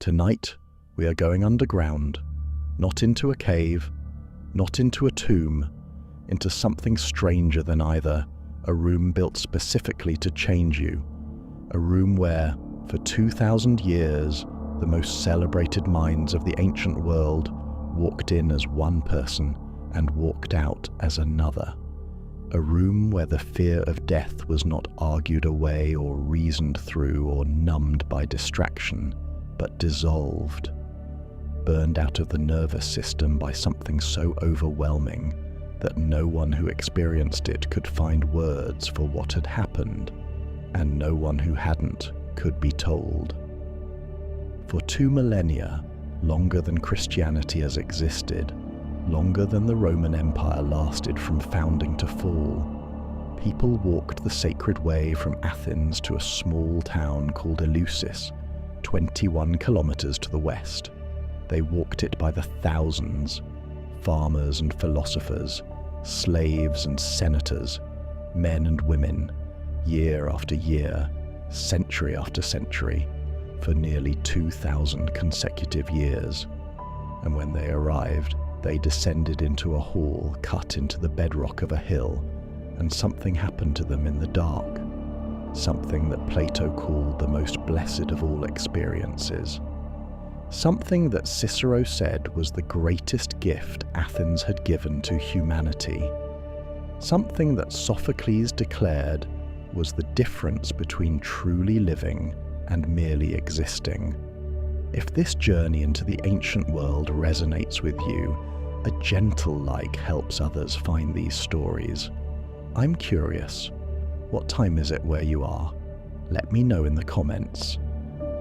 Tonight, we are going underground, not into a cave, not into a tomb, into something stranger than either, a room built specifically to change you, a room where, for 2,000 years, the most celebrated minds of the ancient world walked in as one person and walked out as another. A room where the fear of death was not argued away or reasoned through or numbed by distraction, but dissolved, burned out of the nervous system by something so overwhelming that no one who experienced it could find words for what had happened, and no one who hadn't could be told. For 2 millennia, longer than Christianity has existed, longer than the Roman Empire lasted from founding to fall, people walked the sacred way from Athens to a small town called Eleusis, 21 kilometers to the west. They walked it by the thousands, farmers and philosophers, slaves and senators, men and women, year after year, century after century, for nearly 2,000 consecutive years. And when they arrived, they descended into a hall cut into the bedrock of a hill, and something happened to them in the dark, something that Plato called the most blessed of all experiences, something that Cicero said was the greatest gift Athens had given to humanity, something that Sophocles declared was the difference between truly living and merely existing. If this journey into the ancient world resonates with you, a gentle like helps others find these stories. I'm curious, what time is it where you are? Let me know in the comments.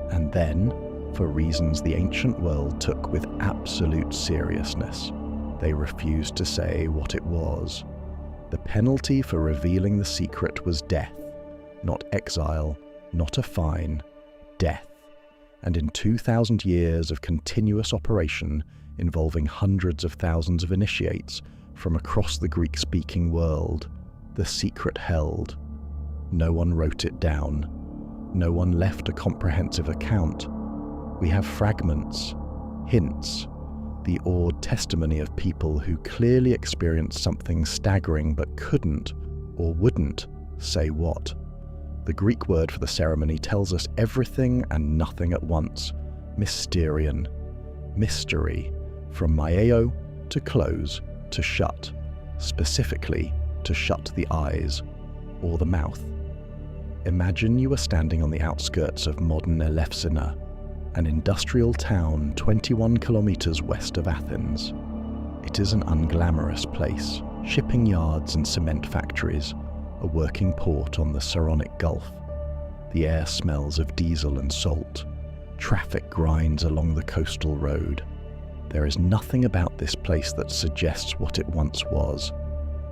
And then, for reasons the ancient world took with absolute seriousness, they refused to say what it was. The penalty for revealing the secret was death, not exile, not a fine, death. And in 2,000 years of continuous operation involving hundreds of thousands of initiates from across the Greek-speaking world, the secret held. No one wrote it down. No one left a comprehensive account. We have fragments, hints, the awed testimony of people who clearly experienced something staggering but couldn't or wouldn't say what. The Greek word for the ceremony tells us everything and nothing at once. Mysterion, mystery, from maieo, to close, to shut, specifically to shut the eyes, or the mouth. Imagine you are standing on the outskirts of modern Eleusina, an industrial town 21 kilometers west of Athens. It is an unglamorous place, shipping yards and cement factories, a working port on the Saronic Gulf. The air smells of diesel and salt. Traffic grinds along the coastal road. There is nothing about this place that suggests what it once was,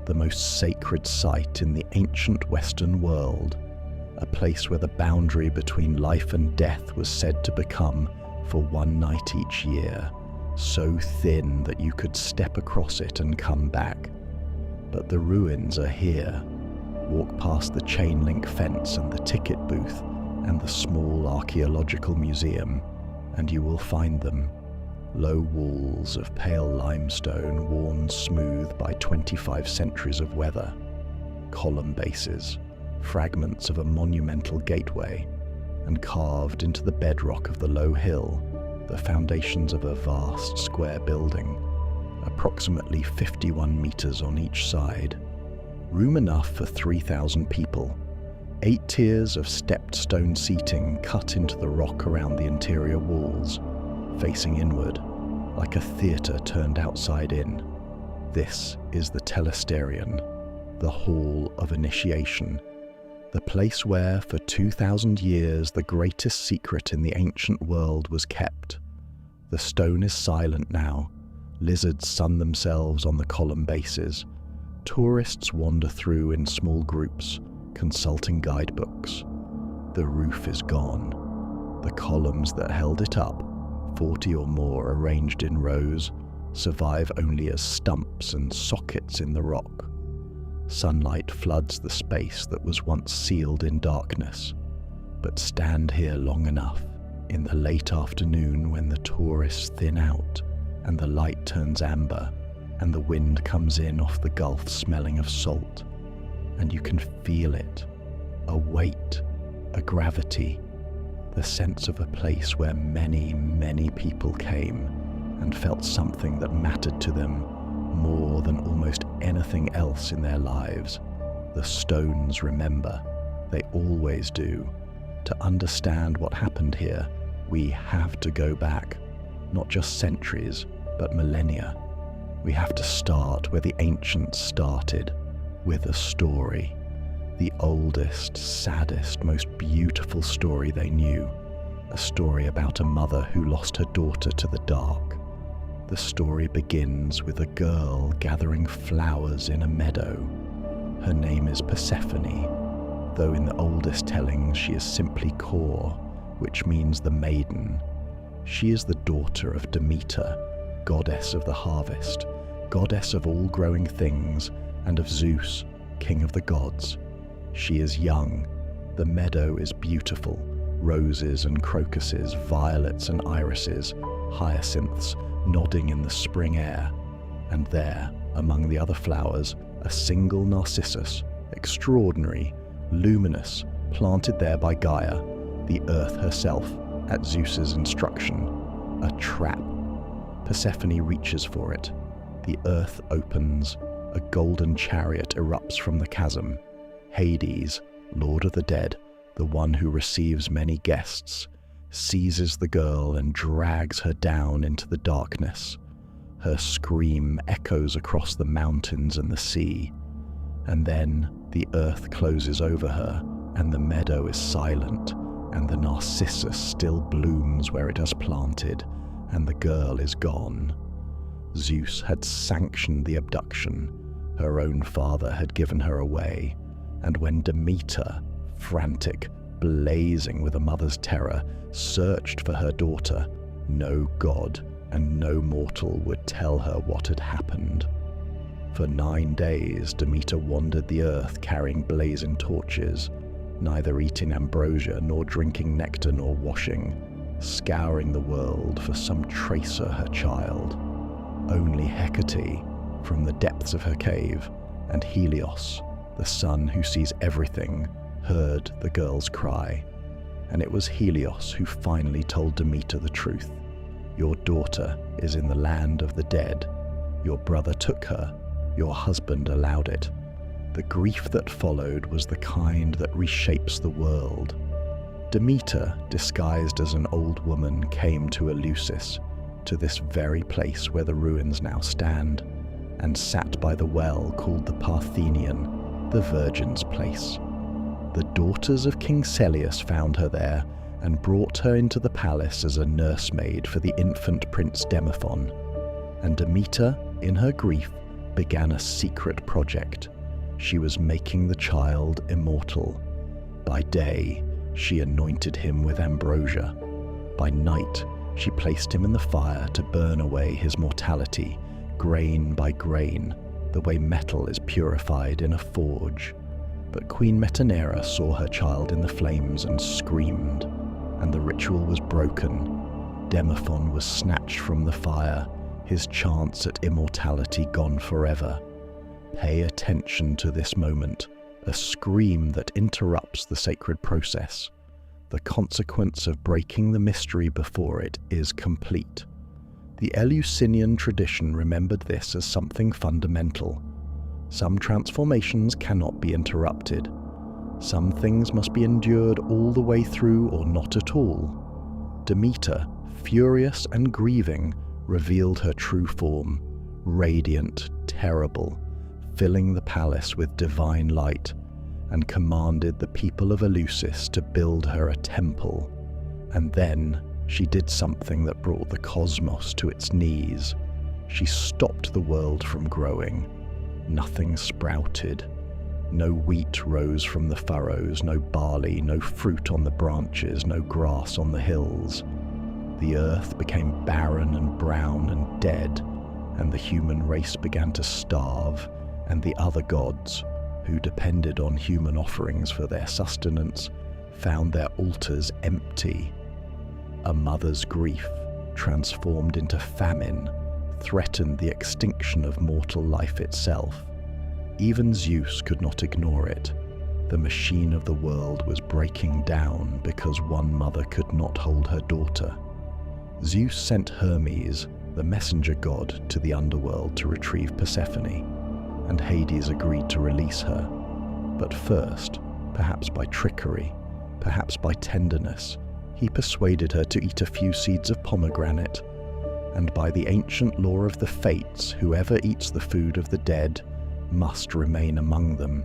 the most sacred site in the ancient Western world, a place where the boundary between life and death was said to become, for one night each year, so thin that you could step across it and come back. But the ruins are here. Walk past the chain link fence and the ticket booth and the small archaeological museum, and you will find them. Low walls of pale limestone worn smooth by 25 centuries of weather, column bases, fragments of a monumental gateway, and carved into the bedrock of the low hill, the foundations of a vast square building, approximately 51 meters on each side. Room enough for 3,000 people. 8 tiers of stepped stone seating cut into the rock around the interior walls, facing inward, like a theatre turned outside in. This is the Telesterion, the Hall of Initiation, the place where, for 2,000 years, the greatest secret in the ancient world was kept. The stone is silent now. Lizards sun themselves on the column bases. Tourists wander through in small groups, consulting guidebooks. The roof is gone. The columns that held it up, 40 or more arranged in rows, survive only as stumps and sockets in the rock. Sunlight floods the space that was once sealed in darkness, but stand here long enough, In the late afternoon, when the tourists thin out and the light turns amber and the wind comes in off the gulf smelling of salt, and you can feel it, a weight, a gravity, the sense of a place where many, many people came and felt something that mattered to them more than almost anything else in their lives. The stones remember. They always do. To understand what happened here, we have to go back, not just centuries, but millennia. We have to start where the ancients started, with a story. The oldest, saddest, most beautiful story they knew. A story about a mother who lost her daughter to the dark. The story begins with a girl gathering flowers in a meadow. Her name is Persephone, though in the oldest tellings she is simply Kor, which means the maiden. She is the daughter of Demeter, goddess of the harvest, goddess of all growing things, and of Zeus, king of the gods. She is young. The meadow is beautiful. Roses and crocuses, violets and irises, hyacinths nodding in the spring air. And there, among the other flowers, a single narcissus, extraordinary, luminous, planted there by Gaia, the earth herself, at Zeus's instruction. A trap. Persephone reaches for it. The earth opens. A golden chariot erupts from the chasm. Hades, lord of the dead, the one who receives many guests, seizes the girl and drags her down into the darkness. Her scream echoes across the mountains and the sea. And then the earth closes over her, and the meadow is silent, and the narcissus still blooms where it has planted, and the girl is gone. Zeus had sanctioned the abduction. Her own father had given her away. And when Demeter, frantic, blazing with a mother's terror, searched for her daughter, no god and no mortal would tell her what had happened. For 9 days Demeter wandered the earth carrying blazing torches, neither eating ambrosia nor drinking nectar nor washing, scouring the world for some trace of her child. Only Hecate, from the depths of her cave, and Helios, the sun who sees everything, heard the girl's cry. And it was Helios who finally told Demeter the truth. Your daughter is in the land of the dead. Your brother took her. Your husband allowed it. The grief that followed was the kind that reshapes the world. Demeter, disguised as an old woman, came to Eleusis, to this very place where the ruins now stand, and sat by the well called the Parthenion, the Virgin's place. The daughters of King Celeus found her there and brought her into the palace as a nursemaid for the infant Prince Demophon. And Demeter, in her grief, began a secret project. She was making the child immortal. By day, she anointed him with ambrosia. By night, she placed him in the fire to burn away his mortality, grain by grain, the way metal is purified in a forge. But Queen Metanera saw her child in the flames and screamed, and the ritual was broken. Demophon was snatched from the fire, his chance at immortality gone forever. Pay attention to this moment, a scream that interrupts the sacred process. The consequence of breaking the mystery before it is complete. The Eleusinian tradition remembered this as something fundamental. Some transformations cannot be interrupted. Some things must be endured all the way through or not at all. Demeter, furious and grieving, revealed her true form, radiant, terrible, filling the palace with divine light, and commanded the people of Eleusis to build her a temple. And then she did something that brought the cosmos to its knees. She stopped the world from growing. Nothing sprouted. No wheat rose from the furrows, no barley, no fruit on the branches, no grass on the hills. The earth became barren and brown and dead, and the human race began to starve, and the other gods, who depended on human offerings for their sustenance, found their altars empty. A mother's grief, transformed into famine, threatened the extinction of mortal life itself. Even Zeus could not ignore it. The machine of the world was breaking down because one mother could not hold her daughter. Zeus sent Hermes, the messenger god, to the underworld to retrieve Persephone, and Hades agreed to release her. But first, perhaps by trickery, perhaps by tenderness, he persuaded her to eat a few seeds of pomegranate, and by the ancient law of the fates, whoever eats the food of the dead must remain among them.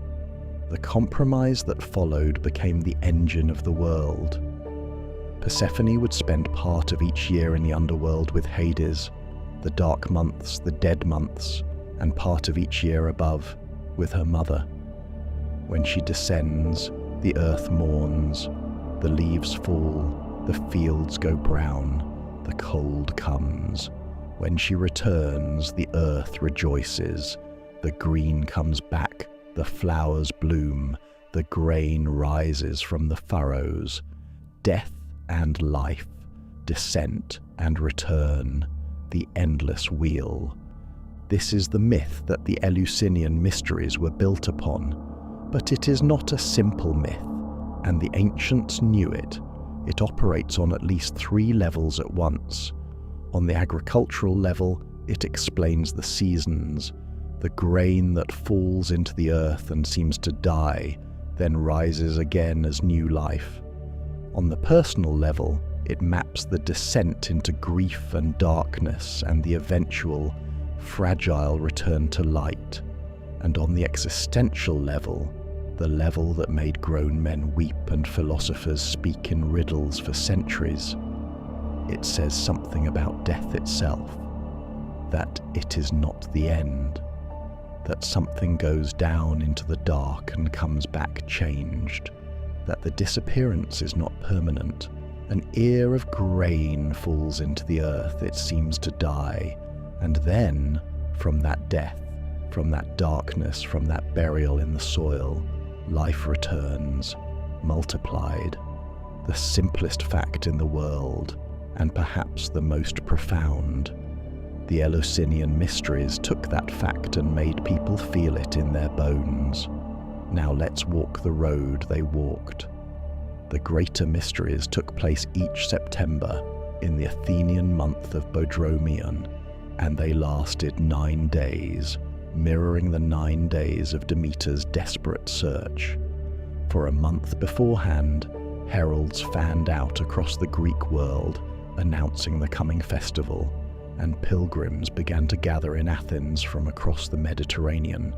The compromise that followed became the engine of the world. Persephone would spend part of each year in the underworld with Hades, the dark months, the dead months, and part of each year above with her mother. When she descends, the earth mourns, the leaves fall, the fields go brown, the cold comes. When she returns, the earth rejoices, the green comes back, the flowers bloom, the grain rises from the furrows. Death and life, descent and return, the endless wheel. This is the myth that the Eleusinian Mysteries were built upon, but it is not a simple myth, and the ancients knew it. It operates on at least 3 levels at once. On the agricultural level, it explains the seasons, the grain that falls into the earth and seems to die, then rises again as new life. On the personal level, it maps the descent into grief and darkness and the eventual, fragile return to light. And on the existential level, the level that made grown men weep and philosophers speak in riddles for centuries, it says something about death itself, that it is not the end, that something goes down into the dark and comes back changed, that the disappearance is not permanent. An ear of grain falls into the earth, it seems to die, and then, from that death, from that darkness, from that burial in the soil, life returns, multiplied. The simplest fact in the world, and perhaps the most profound. The Eleusinian Mysteries took that fact and made people feel it in their bones. Now let's walk the road they walked. The greater mysteries took place each September in the Athenian month of Bodromion, and they lasted 9 days, mirroring the 9 days of Demeter's desperate search. For a month beforehand, heralds fanned out across the Greek world, announcing the coming festival, and pilgrims began to gather in Athens from across the Mediterranean,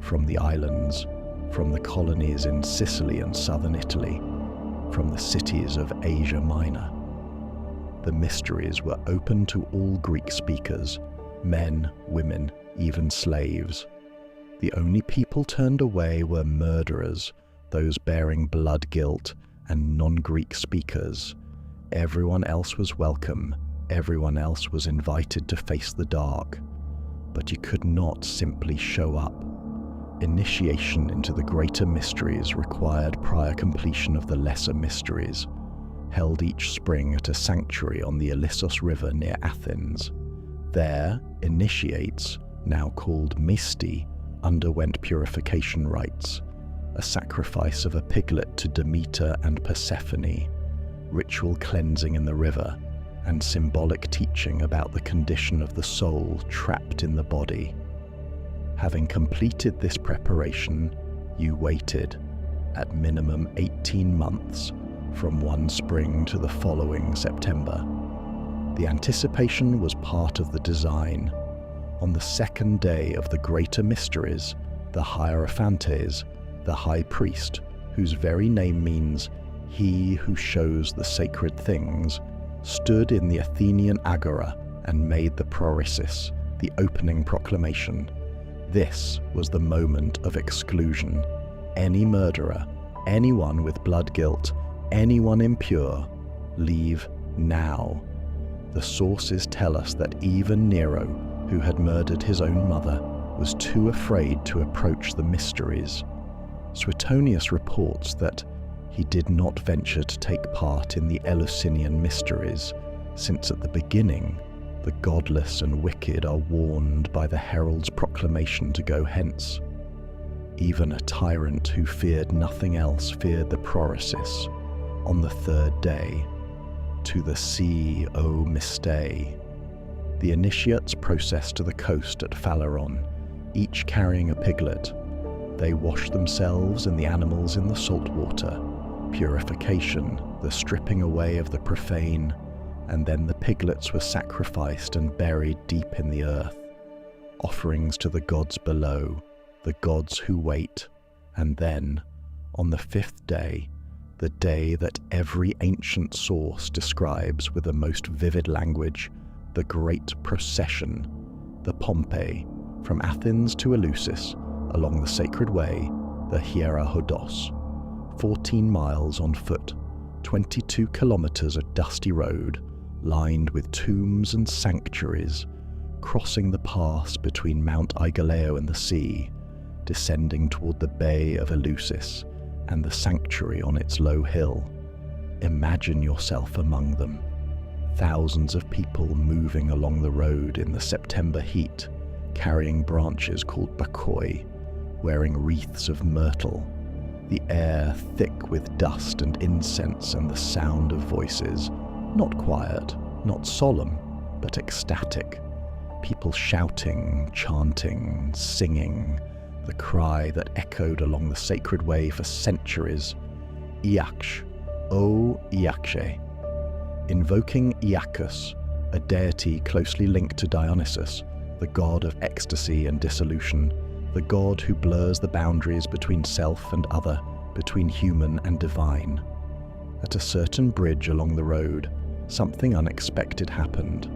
from the islands, from the colonies in Sicily and southern Italy, from the cities of Asia Minor. The mysteries were open to all Greek speakers, men, women, even slaves. The only people turned away were murderers, those bearing blood guilt, and non-Greek speakers. Everyone else was welcome, everyone else was invited to face the dark, but you could not simply show up. Initiation into the greater mysteries required prior completion of the lesser mysteries, held each spring at a sanctuary on the Eleusis River near Athens. There, initiates, now called Mysti, underwent purification rites, a sacrifice of a piglet to Demeter and Persephone, ritual cleansing in the river, and symbolic teaching about the condition of the soul trapped in the body. Having completed this preparation, you waited, at minimum 18 months, from one spring to the following September. The anticipation was part of the design. On the second day of the greater mysteries, the Hierophantes, the high priest, whose very name means he who shows the sacred things, stood in the Athenian agora and made the proesis, the opening proclamation. This was the moment of exclusion. Any murderer, anyone with blood guilt, anyone impure, leave now. The sources tell us that even Nero, who had murdered his own mother, was too afraid to approach the mysteries. Suetonius reports that He did not venture to take part in the Eleusinian Mysteries, since at the beginning, the godless and wicked are warned by the herald's proclamation to go hence. Even a tyrant who feared nothing else feared the proresis. On the third day, to the sea, O mistay. The initiates process to the coast at Phaleron, each carrying a piglet. They wash themselves and the animals in the salt water, purification, the stripping away of the profane, and then the piglets were sacrificed and buried deep in the earth, offerings to the gods below, the gods who wait. And then, on the fifth day, the day that every ancient source describes with the most vivid language, the great procession, the Pompeii, from Athens to Eleusis, along the sacred way, the Hierahodos, 14 miles on foot, 22 kilometers of dusty road, lined with tombs and sanctuaries, crossing the pass between Mount Aigaleo and the sea, descending toward the bay of Eleusis and the sanctuary on its low hill. Imagine yourself among them. Thousands of people moving along the road in the September heat, carrying branches called bakoi, wearing wreaths of myrtle, the air thick with dust and incense and the sound of voices, not quiet, not solemn, but ecstatic. People shouting, chanting, singing, the cry that echoed along the sacred way for centuries, Iaksh, O Iakshe, invoking Iacchus, a deity closely linked to Dionysus, the god of ecstasy and dissolution, the god who blurs the boundaries between self and other, between human and divine. At a certain bridge along the road, something unexpected happened.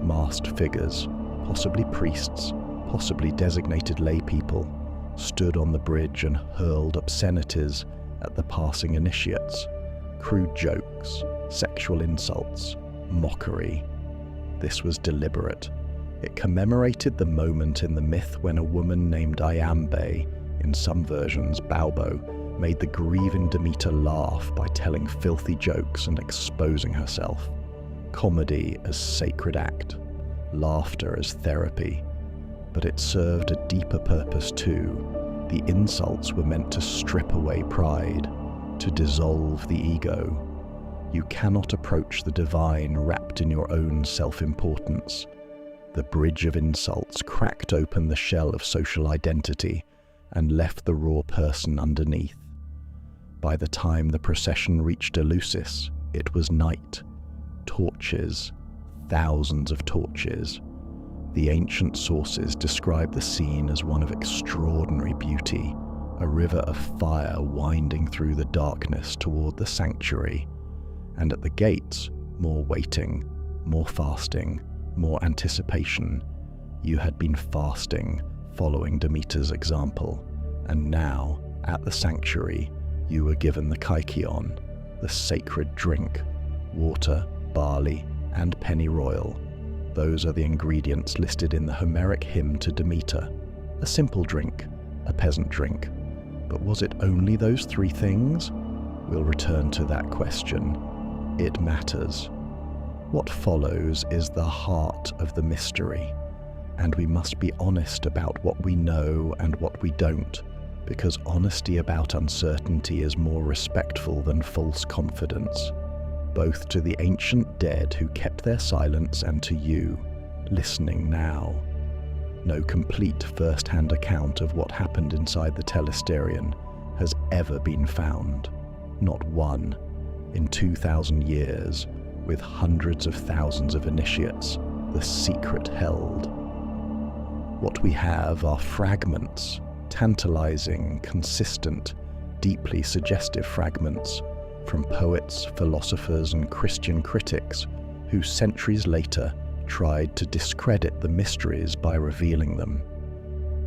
Masked figures, possibly priests, possibly designated lay people, stood on the bridge and hurled obscenities at the passing initiates. Crude jokes, sexual insults, mockery. This was deliberate. It commemorated the moment in the myth when a woman named Iambe, in some versions Baubo, made the grieving Demeter laugh by telling filthy jokes and exposing herself. Comedy as sacred act, laughter as therapy. But it served a deeper purpose too. The insults were meant to strip away pride, to dissolve the ego. You cannot approach the divine wrapped in your own self-importance. The bridge of insults cracked open the shell of social identity and left the raw person underneath. By the time the procession reached Eleusis, it was night. Torches, thousands of torches. The ancient sources describe the scene as one of extraordinary beauty, a river of fire winding through the darkness toward the sanctuary, and at the gates, more waiting, more fasting, more anticipation. You had been fasting, following Demeter's example, and now, at the sanctuary, you were given the Kykeon, the sacred drink, water, barley, and pennyroyal. Those are the ingredients listed in the Homeric hymn to Demeter. A simple drink, a peasant drink. But was it only those three things? We'll return to that question. It matters. What follows is the heart of the mystery, and we must be honest about what we know and what we don't, because honesty about uncertainty is more respectful than false confidence, both to the ancient dead who kept their silence and to you, listening now. No complete first-hand account of what happened inside the Telesterion has ever been found. Not one. In 2,000 years, with hundreds of thousands of initiates, the secret held. What we have are fragments, tantalizing, consistent, deeply suggestive fragments, from poets, philosophers, and Christian critics who centuries later tried to discredit the mysteries by revealing them.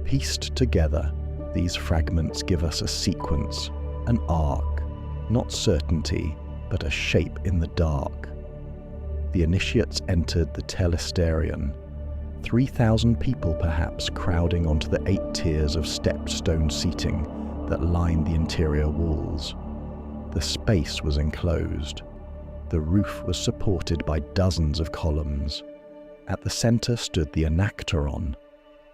Pieced together, these fragments give us a sequence, an arc, not certainty, but a shape in the dark. The initiates entered the Telesterion, 3,000 people perhaps crowding onto the 8 tiers of stepped stone seating that lined the interior walls. The space was enclosed. The roof was supported by dozens of columns. At the center stood the Anacteron,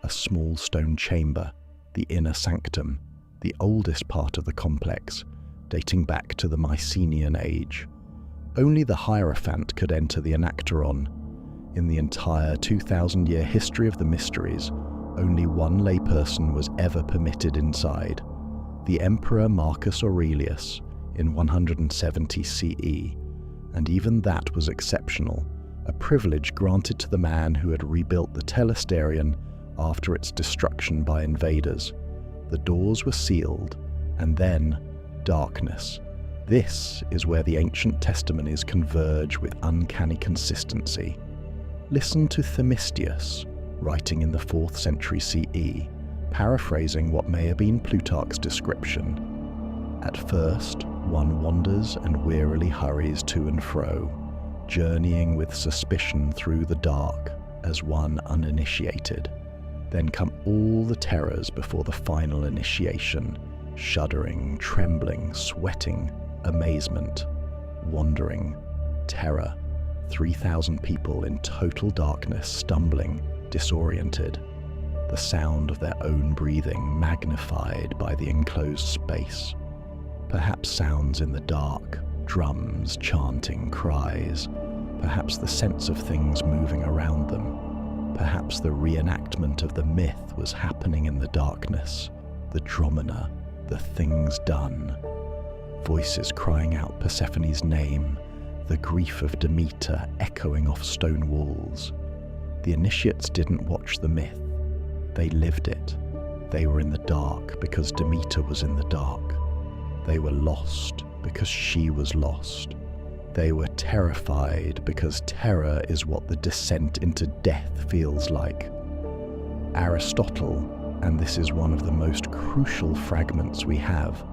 a small stone chamber, the inner sanctum, the oldest part of the complex, dating back to the Mycenaean age. Only the Hierophant could enter the Anacteron. In the entire 2,000-year history of the Mysteries, only one layperson was ever permitted inside, the Emperor Marcus Aurelius, in 170 CE, and even that was exceptional, a privilege granted to the man who had rebuilt the Telesterion after its destruction by invaders. The doors were sealed, and then darkness. This is where the ancient testimonies converge with uncanny consistency. Listen to Themistius, writing in the 4th century CE, paraphrasing what may have been Plutarch's description. At first, one wanders and wearily hurries to and fro, journeying with suspicion through the dark as one uninitiated. Then come all the terrors before the final initiation, shuddering, trembling, sweating, amazement, wandering, terror, 3,000 people in total darkness, stumbling, disoriented, the sound of their own breathing magnified by the enclosed space. Perhaps sounds in the dark, drums, chanting, cries, perhaps the sense of things moving around them. Perhaps the reenactment of the myth was happening in the darkness, the dromina, the things done. Voices crying out Persephone's name, the grief of Demeter echoing off stone walls. The initiates didn't watch the myth. They lived it. They were in the dark because Demeter was in the dark. They were lost because she was lost. They were terrified because terror is what the descent into death feels like. Aristotle, and this is one of the most crucial fragments we have,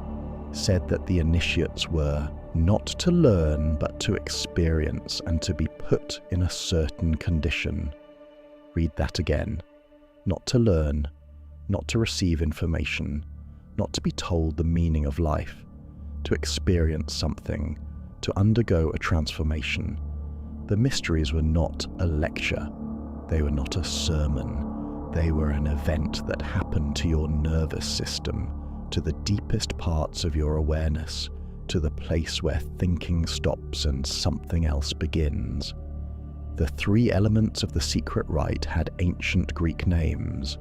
said that the initiates were not to learn but to experience and to be put in a certain condition. Read that again. Not to learn, not to receive information, not to be told the meaning of life, to experience something, to undergo a transformation. The mysteries were not a lecture. They were not a sermon. They were an event that happened to your nervous system, to the deepest parts of your awareness, to the place where thinking stops and something else begins. The 3 elements of the secret rite had ancient Greek names.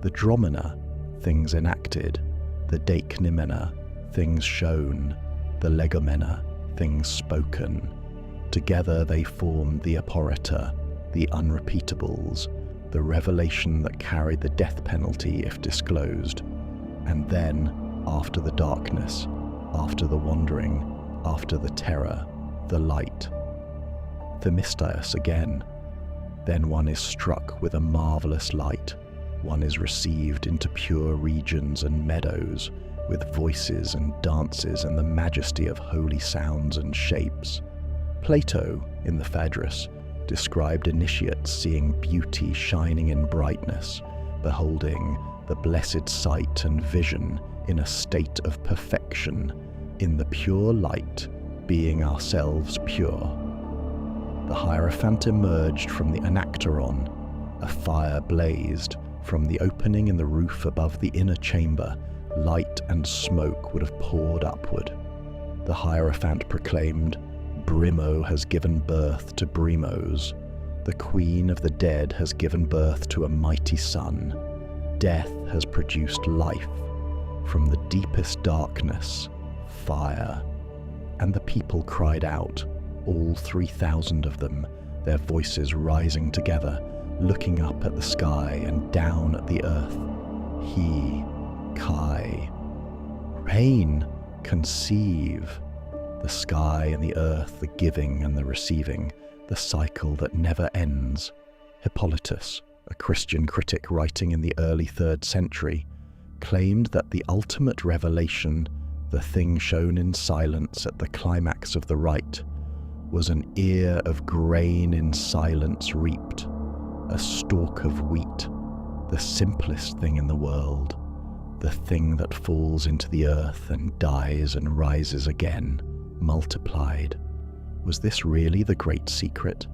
The dromina, things enacted, the deiknimena, things shown, the legomena, things spoken. Together they formed the aporita, the unrepeatables, the revelation that carried the death penalty if disclosed. And then, after the darkness, after the wandering, after the terror, the light. Themistius again. Then one is struck with a marvelous light. One is received into pure regions and meadows, with voices and dances and the majesty of holy sounds and shapes. Plato, in the Phaedrus, described initiates seeing beauty shining in brightness, beholding the blessed sight and vision in a state of perfection, in the pure light, being ourselves pure. The Hierophant emerged from the Anacteron. A fire blazed from the opening in the roof above the inner chamber. Light and smoke would have poured upward. The Hierophant proclaimed, "Brimo has given birth to Brimos. The queen of the dead has given birth to a mighty son. Death has produced life. From the deepest darkness, fire." And the people cried out, all 3,000 of them, their voices rising together, looking up at the sky and down at the earth. He, Kai, reign, conceive. The sky and the earth, the giving and the receiving, the cycle that never ends. Hippolytus, a Christian critic writing in the early 3rd century, claimed that the ultimate revelation, the thing shown in silence at the climax of the rite, was an ear of grain in silence reaped, a stalk of wheat, the simplest thing in the world, the thing that falls into the earth and dies and rises again, multiplied. Was this really the great secret?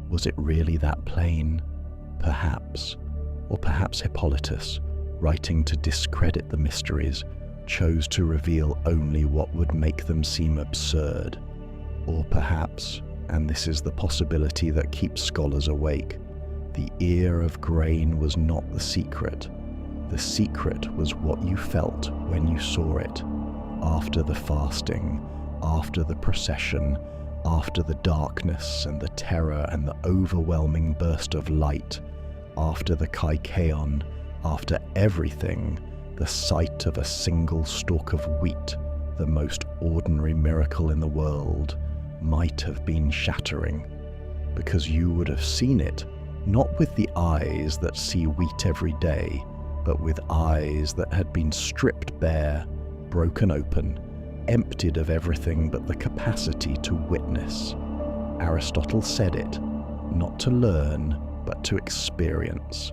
Was it really that plain? Perhaps. Or perhaps Hippolytus, writing to discredit the mysteries, chose to reveal only what would make them seem absurd. Or perhaps, and this is the possibility that keeps scholars awake, the ear of grain was not the secret. The secret was what you felt when you saw it, after the fasting, after the procession, after the darkness and the terror and the overwhelming burst of light, after the Kykeon, after everything, the sight of a single stalk of wheat, the most ordinary miracle in the world, might have been shattering, because you would have seen it, not with the eyes that see wheat every day, but with eyes that had been stripped bare, broken open, emptied of everything but the capacity to witness. Aristotle said it, not to learn, but to experience.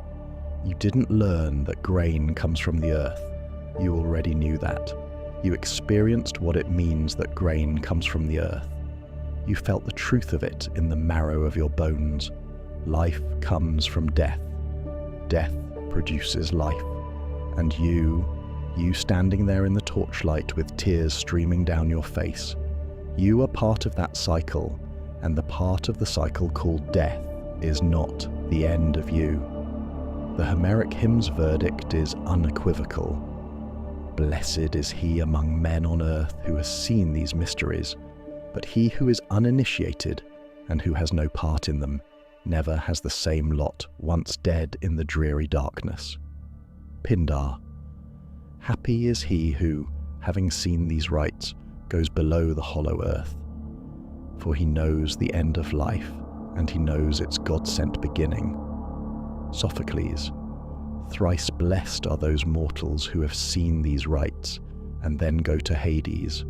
You didn't learn that grain comes from the earth. You already knew that. You experienced what it means that grain comes from the earth. You felt the truth of it in the marrow of your bones. Life comes from death. Death produces life. And you standing there in the torchlight with tears streaming down your face, you are part of that cycle, and the part of the cycle called death is not the end of you. The Homeric hymn's verdict is unequivocal. Blessed is he among men on earth who has seen these mysteries, but he who is uninitiated and who has no part in them never has the same lot once dead in the dreary darkness. Pindar. Happy is he who, having seen these rites, goes below the hollow earth. For he knows the end of life, and he knows its God-sent beginning. Sophocles. Thrice blessed are those mortals who have seen these rites, and then go to Hades.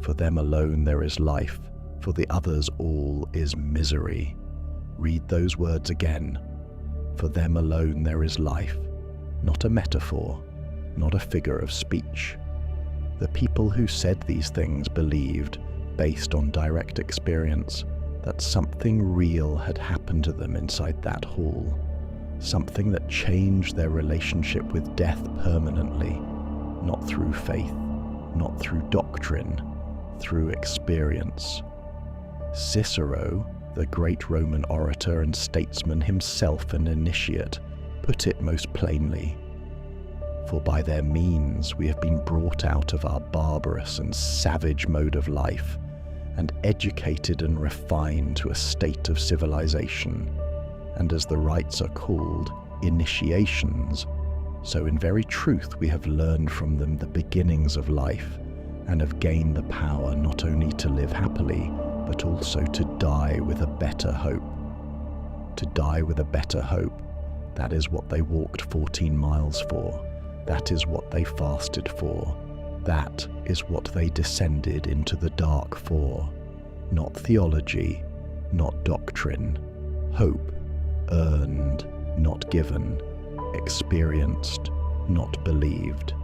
For them alone there is life, for the others all is misery. Read those words again. For them alone there is life, not a metaphor, not a figure of speech. The people who said these things believed, based on direct experience, that something real had happened to them inside that hall, something that changed their relationship with death permanently, not through faith, not through doctrine, through experience. Cicero, the great Roman orator and statesman, himself an initiate, put it most plainly. For by their means we have been brought out of our barbarous and savage mode of life, and educated and refined to a state of civilization. And as the rites are called initiations, so in very truth we have learned from them the beginnings of life, and have gained the power not only to live happily, but also to die with a better hope. To die with a better hope, that is what they walked 14 miles for. That is what they fasted for. That is what they descended into the dark for. Not theology, not doctrine. Hope, earned, not given. Experienced, not believed.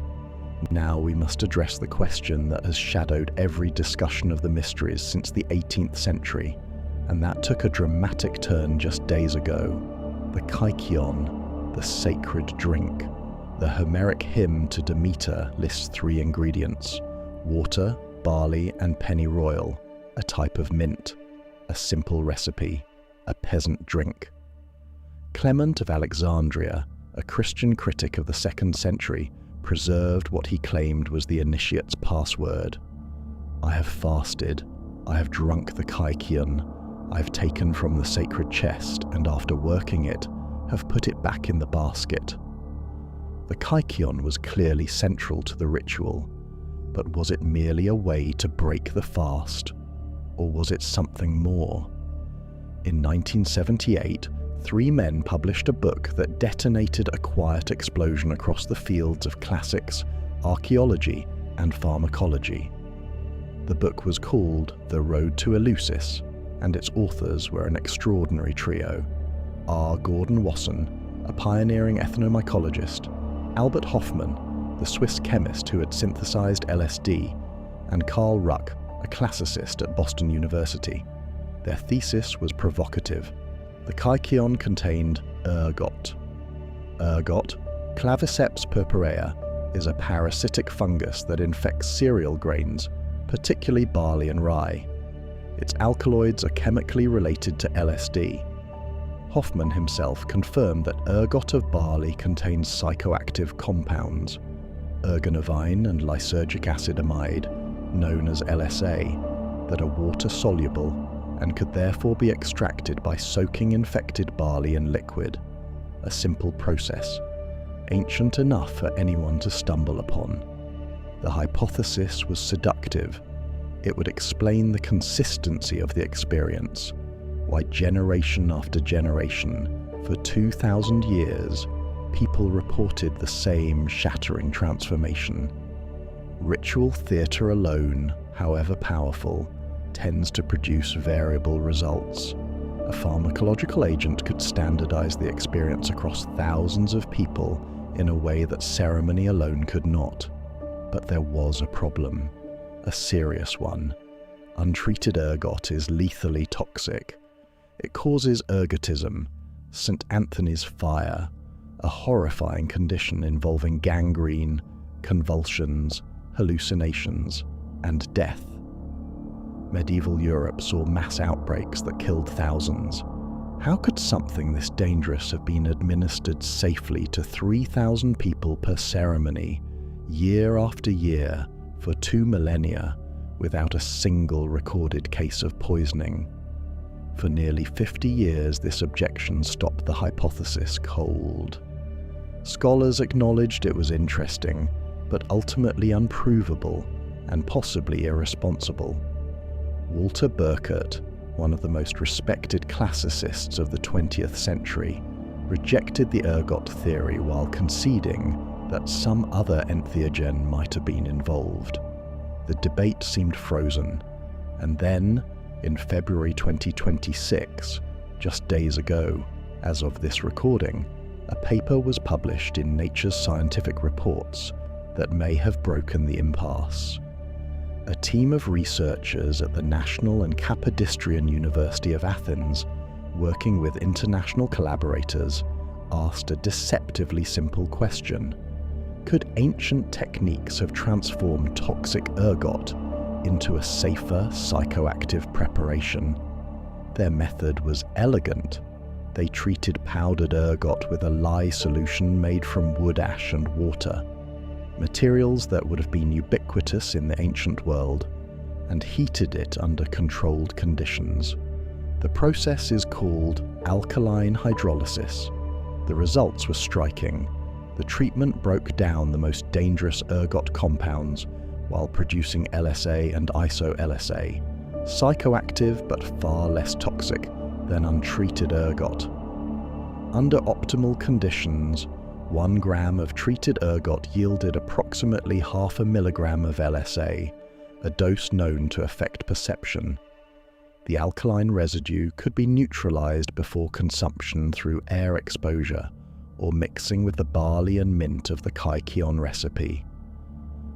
Now we must address the question that has shadowed every discussion of the mysteries since the 18th century, and that took a dramatic turn just days ago. The Kykeon, the sacred drink. The Homeric hymn to Demeter lists 3 ingredients: water, barley, and pennyroyal, a type of mint, a simple recipe, a peasant drink. Clement of Alexandria, a Christian critic of the 2nd century, preserved what he claimed was the initiate's password. I have fasted, I have drunk the Kykeon, I have taken from the sacred chest, and after working it, have put it back in the basket. The Kykeon was clearly central to the ritual, but was it merely a way to break the fast, or was it something more? In 1978, 3 men published a book that detonated a quiet explosion across the fields of classics, archaeology, and pharmacology. The book was called The Road to Eleusis, and its authors were an extraordinary trio: R. Gordon Wasson, a pioneering ethnomycologist; Albert Hofmann, the the Swiss chemist who had synthesized LSD, and Carl Ruck, a classicist at Boston University. Their thesis was provocative. The Kykeon contained ergot. Ergot, Claviceps purpurea, is a parasitic fungus that infects cereal grains, particularly barley and rye. Its alkaloids are chemically related to LSD. Hoffman himself confirmed that ergot of barley contains psychoactive compounds, ergonovine and lysergic acid amide, known as LSA, that are water-soluble and could therefore be extracted by soaking infected barley in liquid. A simple process, ancient enough for anyone to stumble upon. The hypothesis was seductive. It would explain the consistency of the experience, why generation after generation, for 2,000 years, people reported the same shattering transformation. Ritual theatre alone, however powerful, tends to produce variable results. A pharmacological agent could standardize the experience across thousands of people in a way that ceremony alone could not. But there was a problem, a serious one. Untreated ergot is lethally toxic. It causes ergotism, St. Anthony's fire, a horrifying condition involving gangrene, convulsions, hallucinations, and death. Medieval Europe saw mass outbreaks that killed thousands. How could something this dangerous have been administered safely to 3,000 people per ceremony, year after year, for 2 millennia, without a single recorded case of poisoning? For nearly 50 years, this objection stopped the hypothesis cold. Scholars acknowledged it was interesting, but ultimately unprovable and possibly irresponsible. Walter Ergot, one of the most respected classicists of the 20th century, rejected the ergot theory while conceding that some other entheogen might have been involved. The debate seemed frozen, and then, in February 2026, just days ago, as of this recording, a paper was published in Nature's Scientific Reports that may have broken the impasse. A team of researchers at the National and Kapodistrian University of Athens, working with international collaborators, asked a deceptively simple question. Could ancient techniques have transformed toxic ergot into a safer psychoactive preparation? Their method was elegant. They treated powdered ergot with a lye solution made from wood ash and water, materials that would have been ubiquitous in the ancient world, and heated it under controlled conditions. The process is called alkaline hydrolysis. The results were striking. The treatment broke down the most dangerous ergot compounds while producing LSA and iso-LSA, psychoactive but far less toxic than untreated ergot. Under optimal conditions, 1 gram of treated ergot yielded approximately 0.5 milligram of LSA, a dose known to affect perception. The alkaline residue could be neutralized before consumption through air exposure or mixing with the barley and mint of the Kykeon recipe.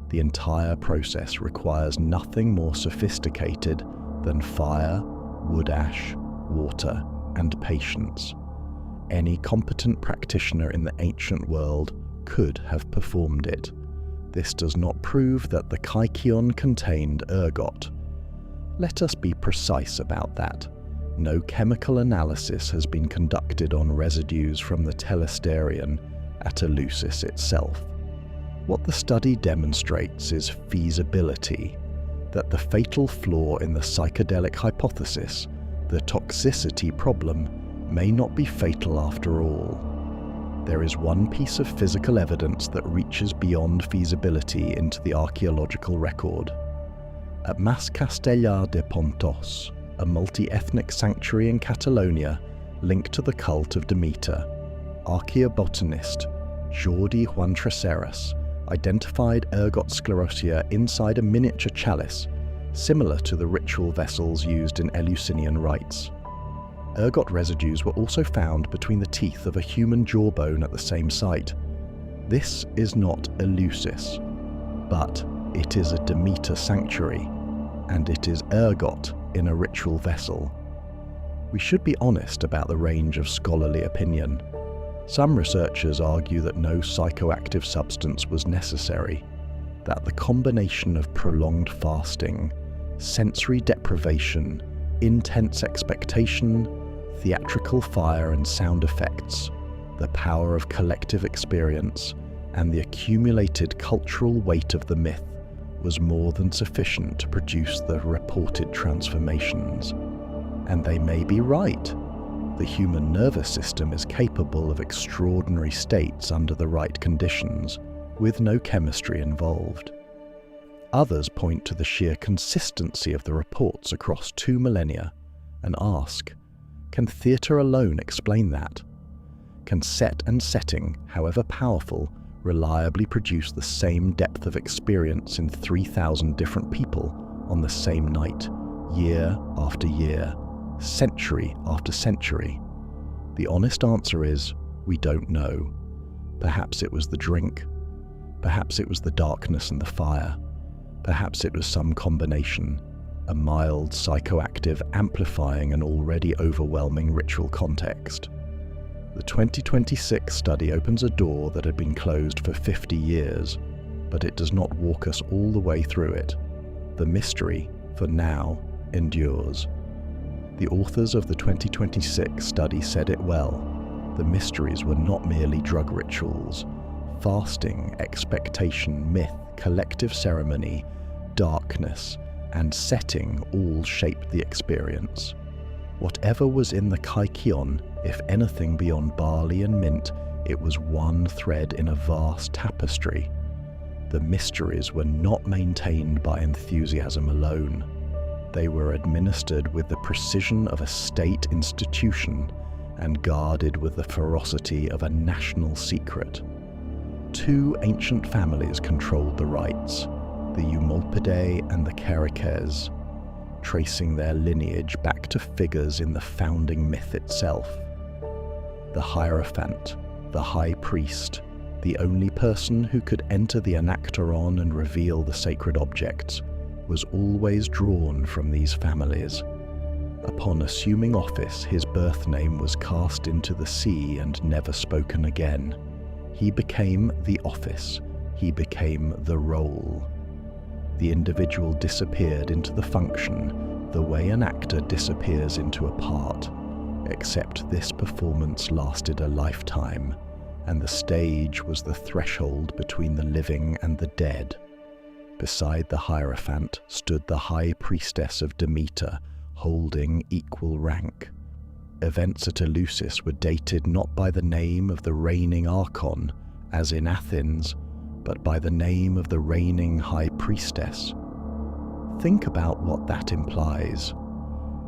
The entire process requires nothing more sophisticated than fire, wood ash, water, and patience. Any competent practitioner in the ancient world could have performed it. This does not prove that the Kykeon contained ergot. Let us be precise about that. No chemical analysis has been conducted on residues from the Telesterion at Eleusis itself. What the study demonstrates is feasibility, that the fatal flaw in the psychedelic hypothesis, the toxicity problem, may not be fatal after all. There is one piece of physical evidence that reaches beyond feasibility into the archaeological record. At Mas Castellar de Pontos, a multi-ethnic sanctuary in Catalonia linked to the cult of Demeter, archaeobotanist Jordi Juan Tresserras identified ergot sclerotia inside a miniature chalice, similar to the ritual vessels used in Eleusinian rites. Ergot residues were also found between the teeth of a human jawbone at the same site. This is not Eleusis, but it is a Demeter sanctuary, and it is Ergot in a ritual vessel. We should be honest about the range of scholarly opinion. Some researchers argue that no psychoactive substance was necessary, that the combination of prolonged fasting, sensory deprivation, intense expectation, theatrical fire and sound effects, the power of collective experience, and the accumulated cultural weight of the myth was more than sufficient to produce the reported transformations. And they may be right. The human nervous system is capable of extraordinary states under the right conditions, with no chemistry involved. Others point to the sheer consistency of the reports across 2 millennia and ask, can theatre alone explain that? Can set and setting, however powerful, reliably produce the same depth of experience in 3,000 different people on the same night, year after year, century after century? The honest answer is, we don't know. Perhaps it was the drink. Perhaps it was the darkness and the fire. Perhaps it was some combination, a mild psychoactive amplifying an already overwhelming ritual context. The 2026 study opens a door that had been closed for 50 years, but it does not walk us all the way through it. The mystery, for now, endures. The authors of the 2026 study said it well. The mysteries were not merely drug rituals. Fasting, expectation, myth, collective ceremony, darkness, and setting all shaped the experience. Whatever was in the Kykeon, if anything beyond barley and mint, it was one thread in a vast tapestry. The mysteries were not maintained by enthusiasm alone. They were administered with the precision of a state institution and guarded with the ferocity of a national secret. 2 ancient families controlled the rites, the Eumolpidae and the Kerykes, tracing their lineage back to figures in the founding myth itself. The Hierophant, the High Priest, the only person who could enter the Anactoron and reveal the sacred objects, was always drawn from these families. Upon assuming office, his birth name was cast into the sea and never spoken again. He became the office. He became the role. The individual disappeared into the function, the way an actor disappears into a part, except this performance lasted a lifetime, and the stage was the threshold between the living and the dead. Beside the Hierophant stood the High Priestess of Demeter, holding equal rank. Events at Eleusis were dated not by the name of the reigning Archon, as in Athens, but by the name of the reigning High Priestess. Think about what that implies.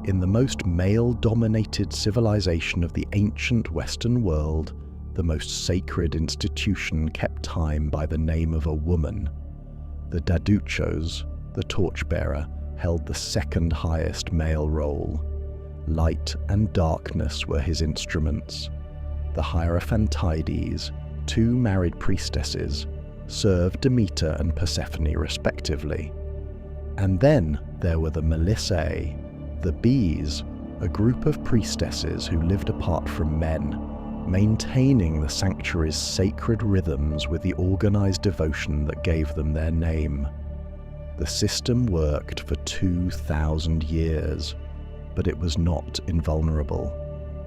In the most male-dominated civilization of the ancient Western world, the most sacred institution kept time by the name of a woman. The Daduchos, the torchbearer, held the second highest male role. Light and darkness were his instruments. The Hierophantides, 2 married priestesses, served Demeter and Persephone respectively. And then there were the Melissae, the bees, a group of priestesses who lived apart from men, maintaining the sanctuary's sacred rhythms with the organized devotion that gave them their name. The system worked for 2,000 years, but it was not invulnerable.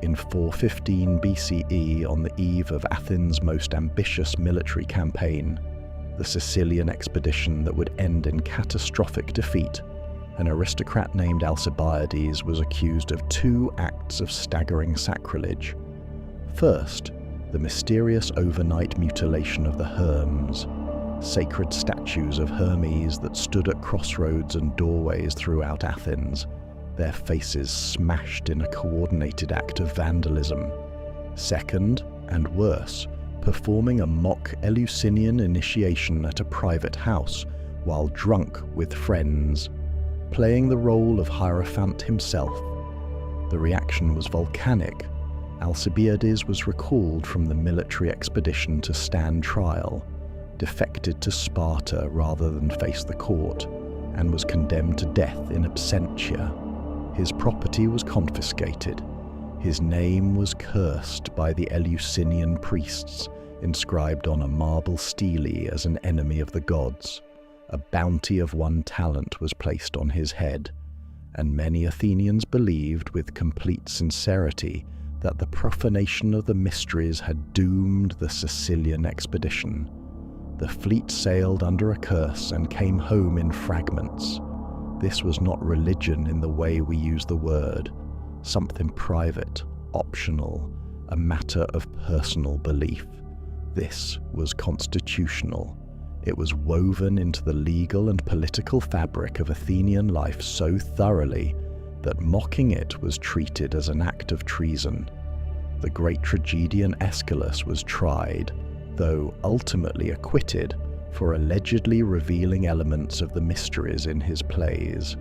In 415 BCE, on the eve of Athens' most ambitious military campaign, the Sicilian expedition that would end in catastrophic defeat, an aristocrat named Alcibiades was accused of 2 acts of staggering sacrilege. First, the mysterious overnight mutilation of the Hermes, sacred statues of Hermes that stood at crossroads and doorways throughout Athens, their faces smashed in a coordinated act of vandalism. Second, and worse, performing a mock Eleusinian initiation at a private house while drunk with friends, playing the role of Hierophant himself. The reaction was volcanic. Alcibiades was recalled from the military expedition to stand trial, defected to Sparta rather than face the court, and was condemned to death in absentia. His property was confiscated. His name was cursed by the Eleusinian priests, inscribed on a marble stele as an enemy of the gods. A bounty of 1 talent was placed on his head, and many Athenians believed with complete sincerity that the profanation of the mysteries had doomed the Sicilian expedition. The fleet sailed under a curse and came home in fragments. This was not religion in the way we use the word, something private, optional, a matter of personal belief. This was constitutional. It was woven into the legal and political fabric of Athenian life so thoroughly that mocking it was treated as an act of treason. The great tragedian Aeschylus was tried, though ultimately acquitted, for allegedly revealing elements of the mysteries in his plays.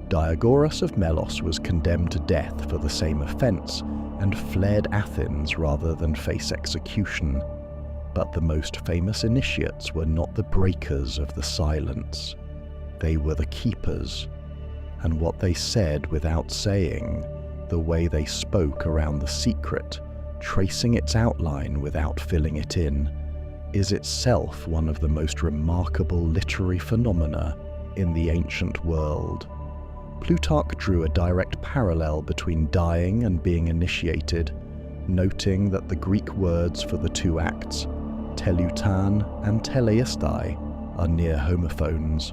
Diagoras of Melos was condemned to death for the same offense and fled Athens rather than face execution. But the most famous initiates were not the breakers of the silence. They were the keepers. And what they said without saying, the way they spoke around the secret, tracing its outline without filling it in, is itself one of the most remarkable literary phenomena in the ancient world. Plutarch drew a direct parallel between dying and being initiated, noting that the Greek words for the 2 acts, teleutan and teleistai, are near homophones.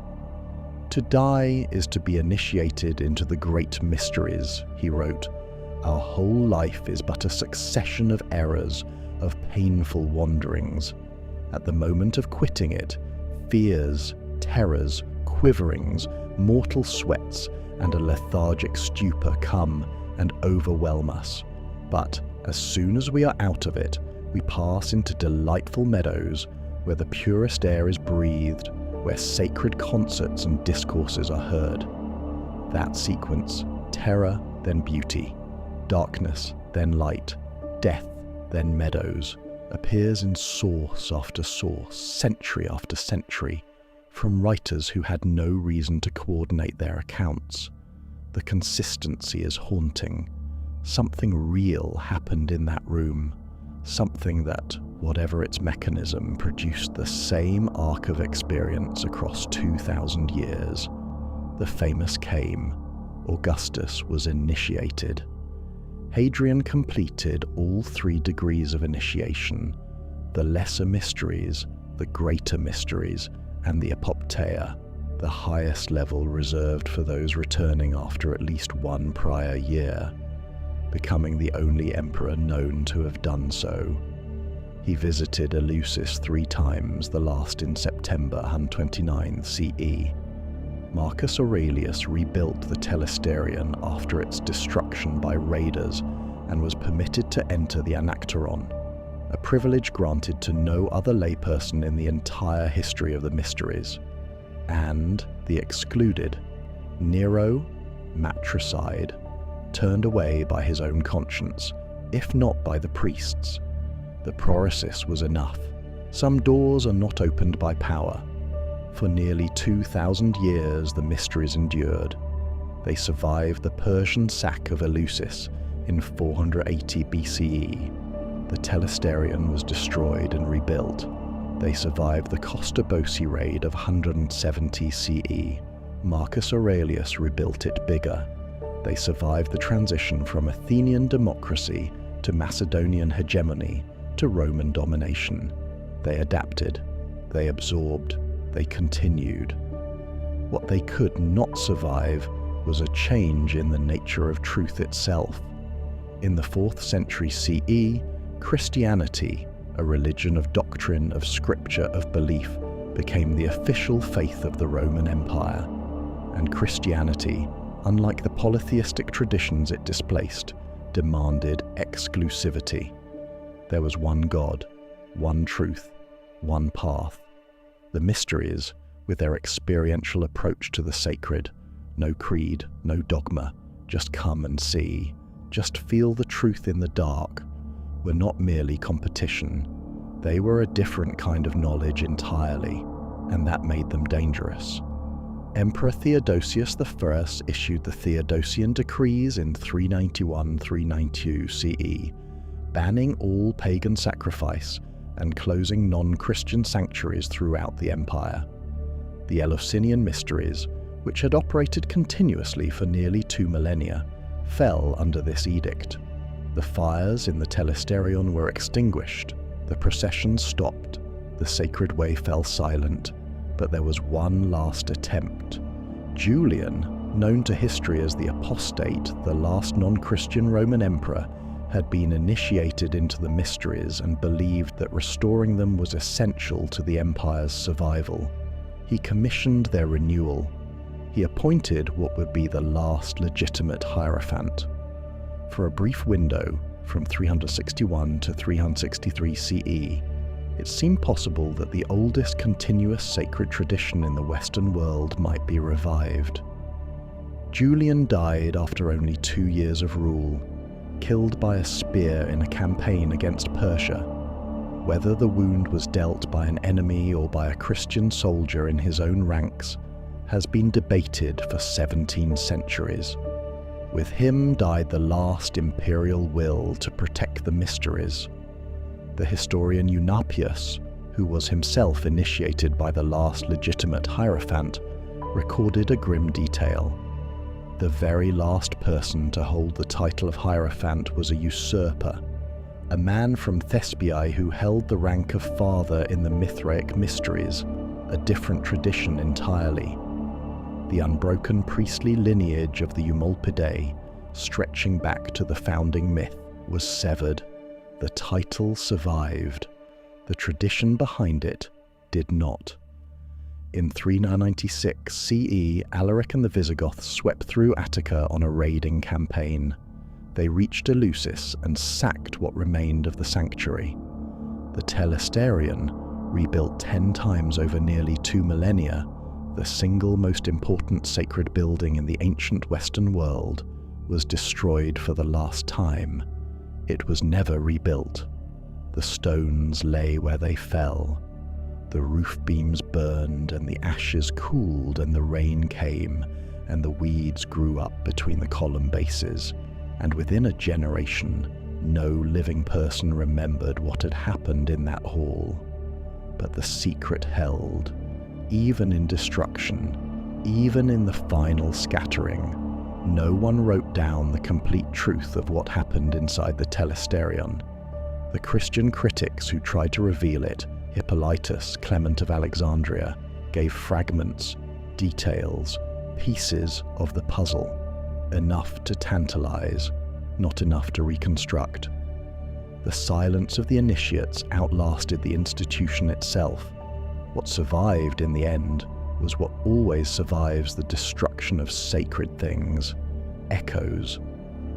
To die is to be initiated into the great mysteries, he wrote. Our whole life is but a succession of errors, of painful wanderings. At the moment of quitting it, fears, terrors, quiverings, mortal sweats, and a lethargic stupor come and overwhelm us. But as soon as we are out of it, we pass into delightful meadows where the purest air is breathed, where sacred concerts and discourses are heard. That sequence, terror, then beauty, darkness, then light, death, then meadows, appears in source after source, century after century, from writers who had no reason to coordinate their accounts. The consistency is haunting. Something real happened in that room, something that, whatever its mechanism, produced the same arc of experience across 2,000 years. The famous came. Augustus was initiated. Hadrian completed all 3 degrees of initiation, the lesser mysteries, the greater mysteries, and the apophthegma, the highest level reserved for those returning after at least 1 prior year, becoming the only emperor known to have done so. He visited Eleusis 3 times, the last in September 129 CE. Marcus Aurelius rebuilt the Telesterion after its destruction by raiders and was permitted to enter the Anacteron, a privilege granted to no other layperson in the entire history of the mysteries. And the excluded, Nero, matricide, turned away by his own conscience, if not by the priests. The proresis was enough. Some doors are not opened by power. For nearly 2,000 years the mysteries endured. They survived the Persian sack of Eleusis in 480 BCE. The Telesterion was destroyed and rebuilt. They survived the Costa Bosi raid of 170 CE. Marcus Aurelius rebuilt it bigger. They survived the transition from Athenian democracy to Macedonian hegemony to Roman domination. They adapted, they absorbed, they continued. What they could not survive was a change in the nature of truth itself. In the 4th century CE, Christianity, a religion of doctrine, of scripture, of belief, became the official faith of the Roman Empire. And Christianity, unlike the polytheistic traditions it displaced, demanded exclusivity. There was one God, one truth, one path. The mysteries, with their experiential approach to the sacred, no creed, no dogma, just come and see, just feel the truth in the dark, were not merely competition. They were a different kind of knowledge entirely, and that made them dangerous. Emperor Theodosius I issued the Theodosian decrees in 391-392 CE, banning all pagan sacrifice and closing non-Christian sanctuaries throughout the empire. The Eleusinian Mysteries, which had operated continuously for nearly 2 millennia, fell under this edict. The fires in the Telesterion were extinguished, the processions stopped, the sacred way fell silent, but there was one last attempt. Julian, known to history as the Apostate, the last non-Christian Roman emperor, had been initiated into the mysteries and believed that restoring them was essential to the empire's survival. He commissioned their renewal. He appointed what would be the last legitimate hierophant. For a brief window, from 361 to 363 CE, it seemed possible that the oldest continuous sacred tradition in the Western world might be revived. Julian died after only 2 years of rule, killed by a spear in a campaign against Persia. Whether the wound was dealt by an enemy or by a Christian soldier in his own ranks has been debated for 17 centuries. With him died the last imperial will to protect the mysteries. The historian Eunapius, who was himself initiated by the last legitimate hierophant, recorded a grim detail. The very last person to hold the title of hierophant was a usurper, a man from Thespiae who held the rank of father in the Mithraic Mysteries, a different tradition entirely. The unbroken priestly lineage of the Eumolpidae, stretching back to the founding myth, was severed. The title survived. The tradition behind it did not. In 396 CE, Alaric and the Visigoths swept through Attica on a raiding campaign. They reached Eleusis and sacked what remained of the sanctuary. The Telesterion, rebuilt 10 times over nearly 2 millennia, the single most important sacred building in the ancient Western world, was destroyed for the last time. It was never rebuilt. The stones lay where they fell. The roof beams burned, and the ashes cooled, and the rain came, and the weeds grew up between the column bases, and within a generation, no living person remembered what had happened in that hall. But the secret held, even in destruction, even in the final scattering. No one wrote down the complete truth of what happened inside the Telesterion. The Christian critics who tried to reveal it, Hippolytus, Clement of Alexandria, gave fragments, details, pieces of the puzzle, enough to tantalize, not enough to reconstruct. The silence of the initiates outlasted the institution itself. What survived in the end was what always survives the destruction of sacred things: echoes.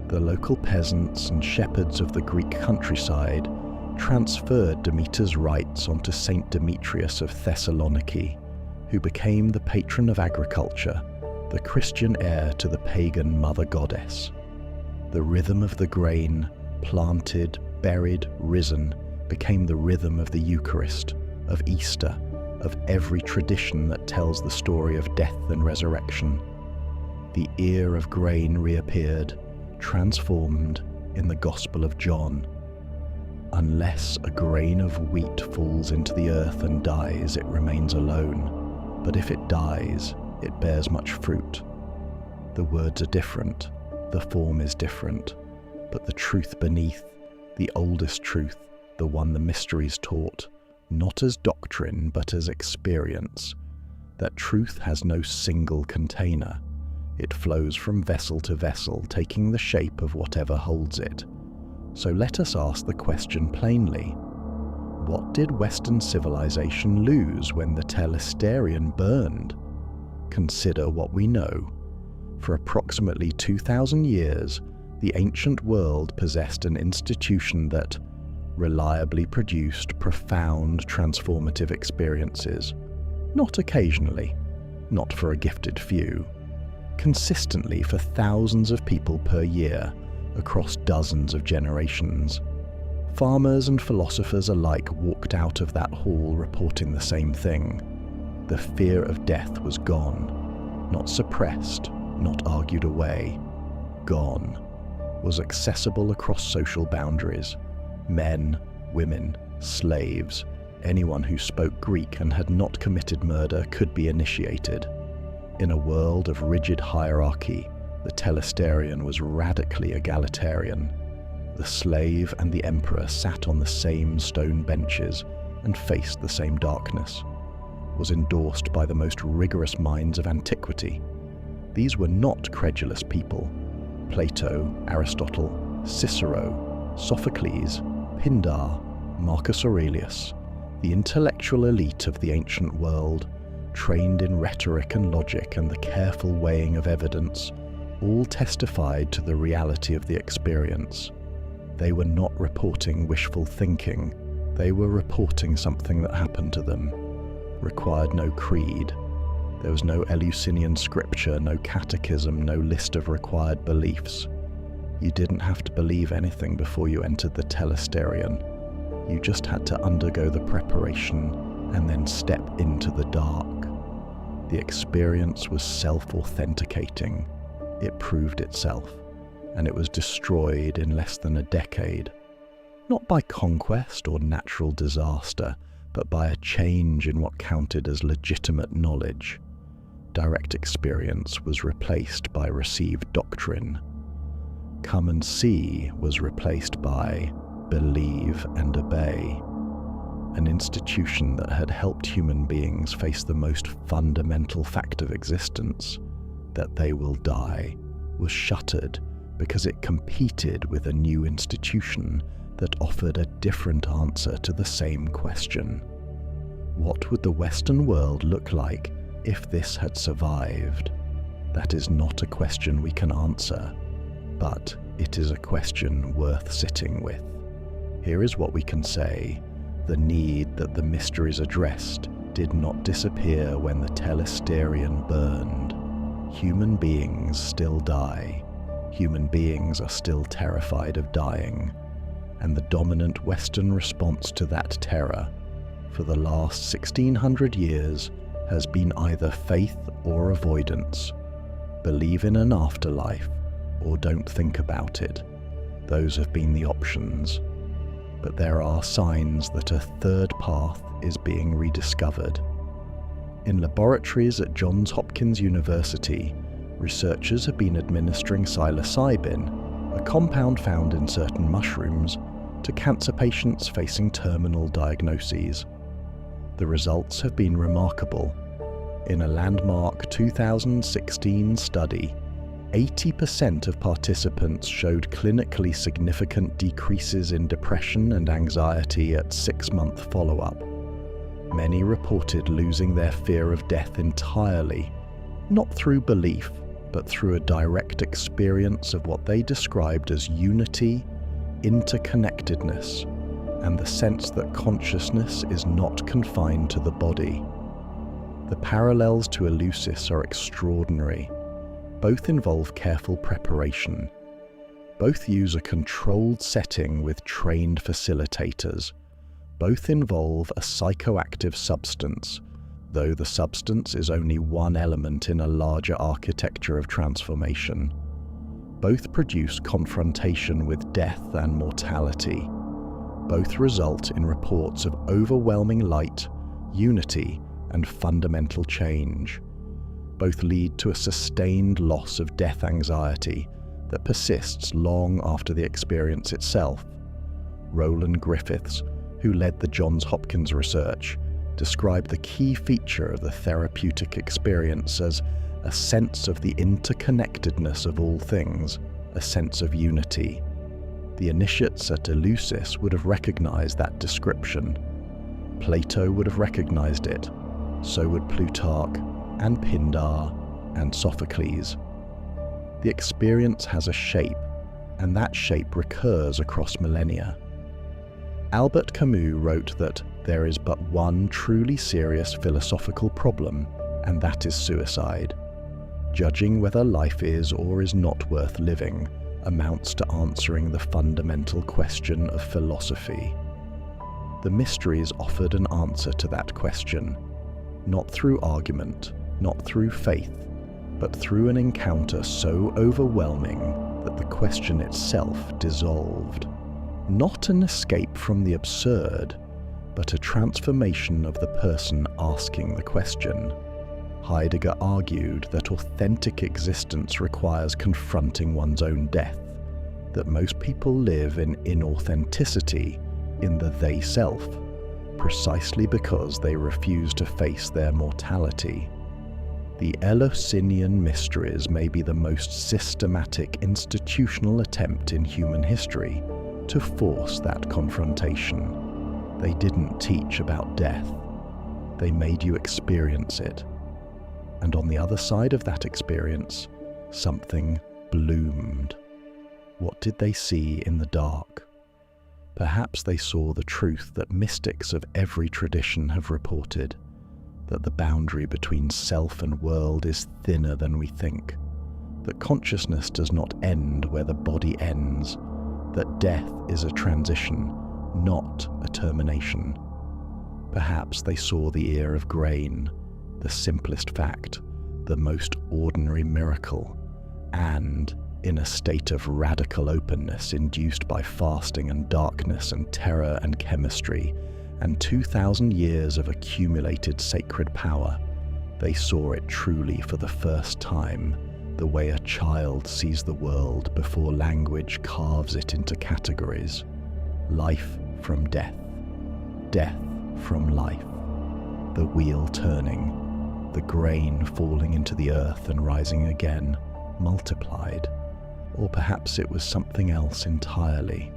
The local peasants and shepherds of the Greek countryside transferred Demeter's rites onto Saint Demetrius of Thessaloniki, who became the patron of agriculture, the Christian heir to the pagan mother goddess. The rhythm of the grain, planted, buried, risen, became the rhythm of the Eucharist, of Easter, of every tradition that tells the story of death and resurrection. The ear of grain reappeared, transformed, in the Gospel of John. Unless a grain of wheat falls into the earth and dies, it remains alone. But if it dies, it bears much fruit. The words are different, the form is different, but the truth beneath, the oldest truth, the one the mysteries taught, not as doctrine but as experience, that truth has no single container. It flows from vessel to vessel, taking the shape of whatever holds it. So let us ask the question plainly. What did Western civilization lose when the Telesterion burned? Consider what we know. For approximately 2,000 years, the ancient world possessed an institution that reliably produced profound transformative experiences. Not occasionally, not for a gifted few. Consistently for thousands of people per year, across dozens of generations. Farmers and philosophers alike walked out of that hall reporting the same thing. The fear of death was gone, not suppressed, not argued away. Gone, was accessible across social boundaries. Men, women, slaves, anyone who spoke Greek and had not committed murder could be initiated. In a world of rigid hierarchy, the Telesterion was radically egalitarian. The slave and the emperor sat on the same stone benches and faced the same darkness. Was endorsed by the most rigorous minds of antiquity. These were not credulous people. Plato, Aristotle, Cicero, Sophocles, Pindar, Marcus Aurelius, the intellectual elite of the ancient world, trained in rhetoric and logic and the careful weighing of evidence, all testified to the reality of the experience. They were not reporting wishful thinking. They were reporting something that happened to them. Required no creed. There was no Eleusinian scripture, no catechism, no list of required beliefs. You didn't have to believe anything before you entered the Telesterion. You just had to undergo the preparation and then step into the dark. The experience was self-authenticating. It proved itself, and it was destroyed in less than a decade. Not by conquest or natural disaster, but by a change in what counted as legitimate knowledge. Direct experience was replaced by received doctrine. Come and see was replaced by believe and obey. An institution that had helped human beings face the most fundamental fact of existence, that they will die, was shuttered because it competed with a new institution that offered a different answer to the same question. What would the Western world look like if this had survived? That is not a question we can answer, but it is a question worth sitting with. Here is what we can say. The need that the mysteries addressed did not disappear when the Telesterion burned. Human beings still die. Human beings are still terrified of dying. And the dominant Western response to that terror for the last 1600 years has been either faith or avoidance. Believe in an afterlife or don't think about it. Those have been the options. But there are signs that a third path is being rediscovered. In laboratories at Johns Hopkins University, researchers have been administering psilocybin, a compound found in certain mushrooms, to cancer patients facing terminal diagnoses. The results have been remarkable. In a landmark 2016 study, 80% of participants showed clinically significant decreases in depression and anxiety at 6-month follow-up. Many reported losing their fear of death entirely, not through belief, but through a direct experience of what they described as unity, interconnectedness, and the sense that consciousness is not confined to the body. The parallels to Eleusis are extraordinary. Both involve careful preparation. Both use a controlled setting with trained facilitators. Both involve a psychoactive substance, though the substance is only one element in a larger architecture of transformation. Both produce confrontation with death and mortality. Both result in reports of overwhelming light, unity, and fundamental change. Both lead to a sustained loss of death anxiety that persists long after the experience itself. Roland Griffiths, who led the Johns Hopkins research, described the key feature of the therapeutic experience as a sense of the interconnectedness of all things, a sense of unity. The initiates at Eleusis would have recognized that description. Plato would have recognized it. So would Plutarch, and Pindar, and Sophocles. The experience has a shape, and that shape recurs across millennia. Albert Camus wrote that there is but one truly serious philosophical problem, and that is suicide. Judging whether life is or is not worth living amounts to answering the fundamental question of philosophy. The Mysteries offered an answer to that question, not through argument, not through faith, but through an encounter so overwhelming that the question itself dissolved. Not an escape from the absurd, but a transformation of the person asking the question. Heidegger argued that authentic existence requires confronting one's own death, that most people live in inauthenticity, in the they-self, precisely because they refuse to face their mortality. The Eleusinian Mysteries may be the most systematic institutional attempt in human history to force that confrontation. They didn't teach about death. They made you experience it. And on the other side of that experience, something bloomed. What did they see in the dark? Perhaps they saw the truth that mystics of every tradition have reported, that the boundary between self and world is thinner than we think, that consciousness does not end where the body ends, that death is a transition, not a termination. Perhaps they saw the ear of grain, the simplest fact, the most ordinary miracle, and in a state of radical openness induced by fasting and darkness and terror and chemistry, and 2,000 years of accumulated sacred power, they saw it truly for the first time, the way a child sees the world before language carves it into categories. Life from death, death from life, the wheel turning, the grain falling into the earth and rising again, multiplied. Or perhaps it was something else entirely,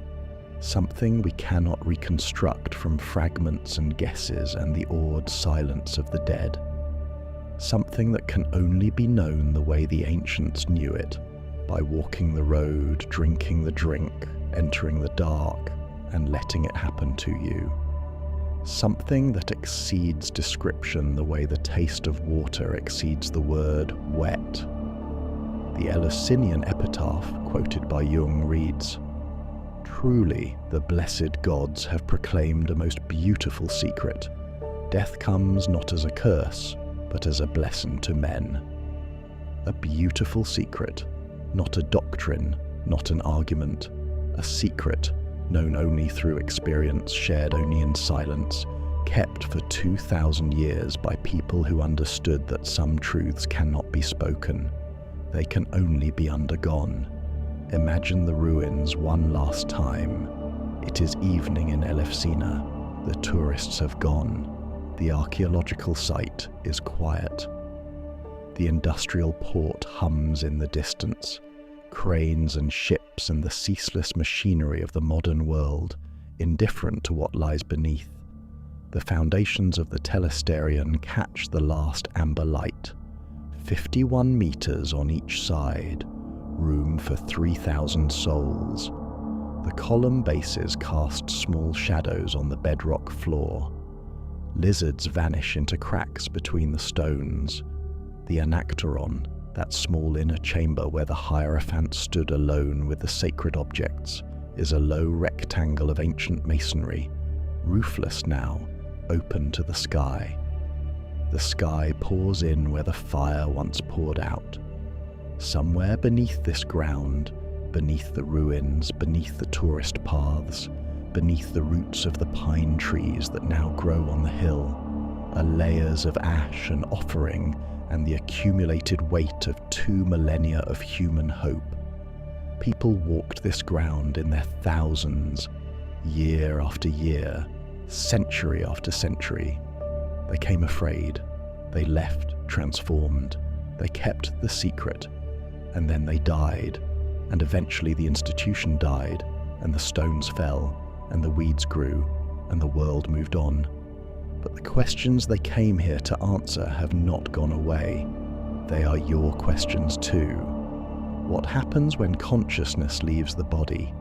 something we cannot reconstruct from fragments and guesses and the awed silence of the dead, something that can only be known the way the ancients knew it, by walking the road, drinking the drink, entering the dark, and letting it happen to you. Something that exceeds description the way the taste of water exceeds the word wet. The Eleusinian epitaph, quoted by Jung, reads, "Truly, the blessed gods have proclaimed a most beautiful secret. Death comes not as a curse, but as a blessing to men." A beautiful secret, not a doctrine, not an argument, a secret known only through experience, shared only in silence, kept for 2,000 years by people who understood that some truths cannot be spoken. They can only be undergone. Imagine the ruins one last time. It is evening in Eleusina. The tourists have gone. The archaeological site is quiet. The industrial port hums in the distance. Cranes and ships and the ceaseless machinery of the modern world, indifferent to what lies beneath. The foundations of the Telesterion catch the last amber light. 51 meters on each side, room for 3,000 souls. The column bases cast small shadows on the bedrock floor. Lizards vanish into cracks between the stones. The Anactoron, that small inner chamber where the Hierophant stood alone with the sacred objects, is a low rectangle of ancient masonry, roofless now, open to the sky. The sky pours in where the fire once poured out. Somewhere beneath this ground, beneath the ruins, beneath the tourist paths, beneath the roots of the pine trees that now grow on the hill, are layers of ash and offering and the accumulated weight of 2 millennia of human hope. People walked this ground in their thousands, year after year, century after century. They came afraid. They left transformed. They kept the secret. And then they died. And eventually the institution died, and the stones fell, and the weeds grew, and the world moved on. But the questions they came here to answer have not gone away. They are your questions too. What happens when consciousness leaves the body?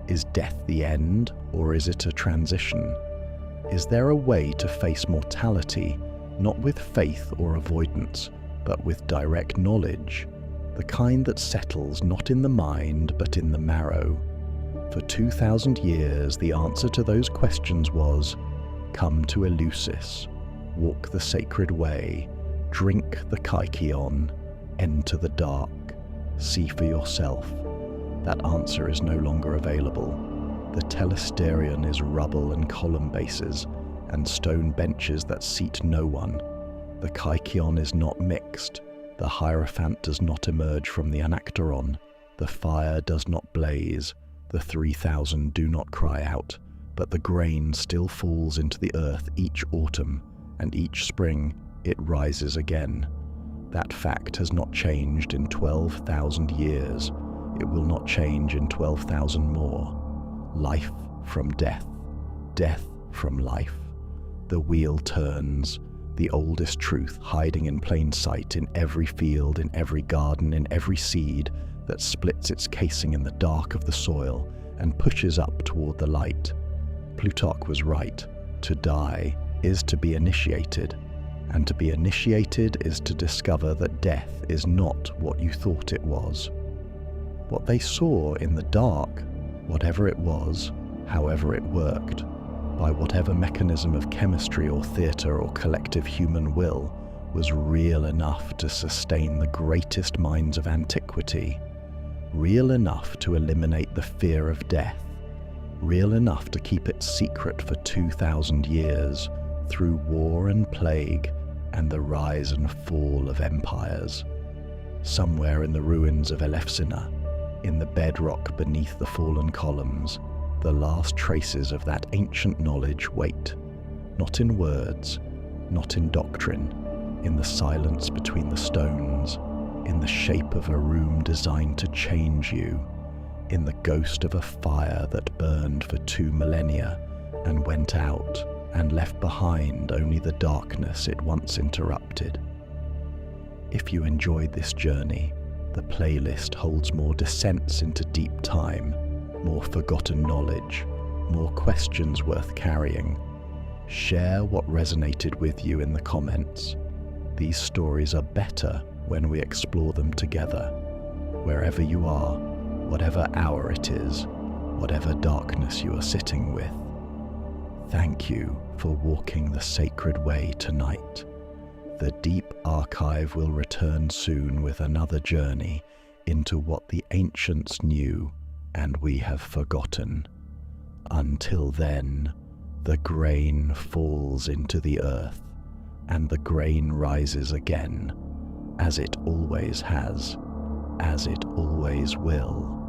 Is death the end, or is it a transition? Is there a way to face mortality, not with faith or avoidance, but with direct knowledge? the kind that settles not in the mind but in the marrow. For 2,000 years, the answer to those questions was, come to Eleusis, walk the sacred way, drink the Kykeon, enter the dark, see for yourself. That answer is no longer available. The Telesterion is rubble and column bases, and stone benches that seat no one. The Kykeon is not mixed, the Hierophant does not emerge from the Anactoron, the fire does not blaze, the 3,000 do not cry out, but the grain still falls into the earth each autumn, and each spring it rises again. That fact has not changed in 12,000 years. It will not change in 12,000 more. Life from death, death from life. The wheel turns, the oldest truth hiding in plain sight in every field, in every garden, in every seed that splits its casing in the dark of the soil and pushes up toward the light. Plutarch was right. To die is to be initiated, and to be initiated is to discover that death is not what you thought it was. What they saw in the dark, whatever it was, however it worked, by whatever mechanism of chemistry or theatre or collective human will, was real enough to sustain the greatest minds of antiquity, real enough to eliminate the fear of death, real enough to keep it secret for 2,000 years through war and plague and the rise and fall of empires. Somewhere in the ruins of Eleusina, in the bedrock beneath the fallen columns, the last traces of that ancient knowledge wait, not in words, not in doctrine, in the silence between the stones, in the shape of a room designed to change you, in the ghost of a fire that burned for 2 millennia and went out and left behind only the darkness it once interrupted. If you enjoyed this journey, the playlist holds more descents into deep time, more forgotten knowledge, more questions worth carrying. Share what resonated with you in the comments. These stories are better when we explore them together. Wherever you are, whatever hour it is, whatever darkness you are sitting with. Thank you for walking the sacred way tonight. The Deep Archive will return soon with another journey into what the ancients knew and we have forgotten. Until then, the grain falls into the earth, and the grain rises again, as it always has, as it always will.